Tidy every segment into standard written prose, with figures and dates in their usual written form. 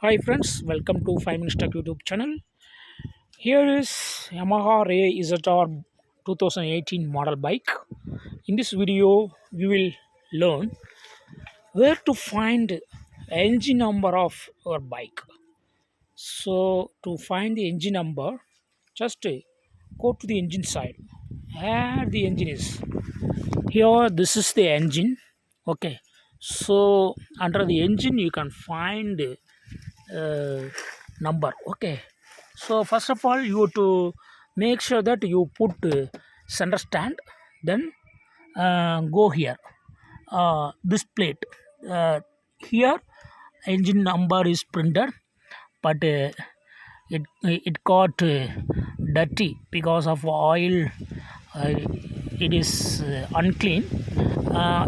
Hi friends, welcome to 5 Minutes Tech YouTube channel. Here is Yamaha Ray ZR 2018 model bike. In this video, we will learn where to find engine number of our bike. So to find the engine number, just go to the engine side. Here the engine is. Here this is the engine. Okay. So under the engine you can find uh, number. Okay, so first of all you have to make sure that you put center stand, then go here, this plate, here engine number is printed, but it got dirty because of oil. uh, it is unclean.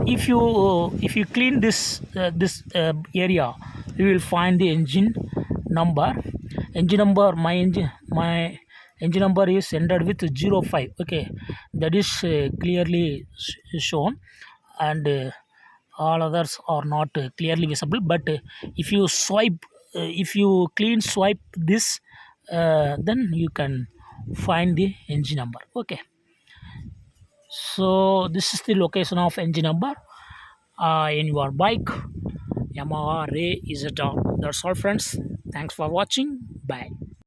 If you clean this area, you will find the number engine number my engine number is entered with 05. Okay, that is clearly shown, and all others are not clearly visible, but if you swipe, if you clean swipe this, then you can find the engine number. Okay, so this is the location of engine number in your bike Yamaha Ray ZR. That's all friends, thanks for watching, bye.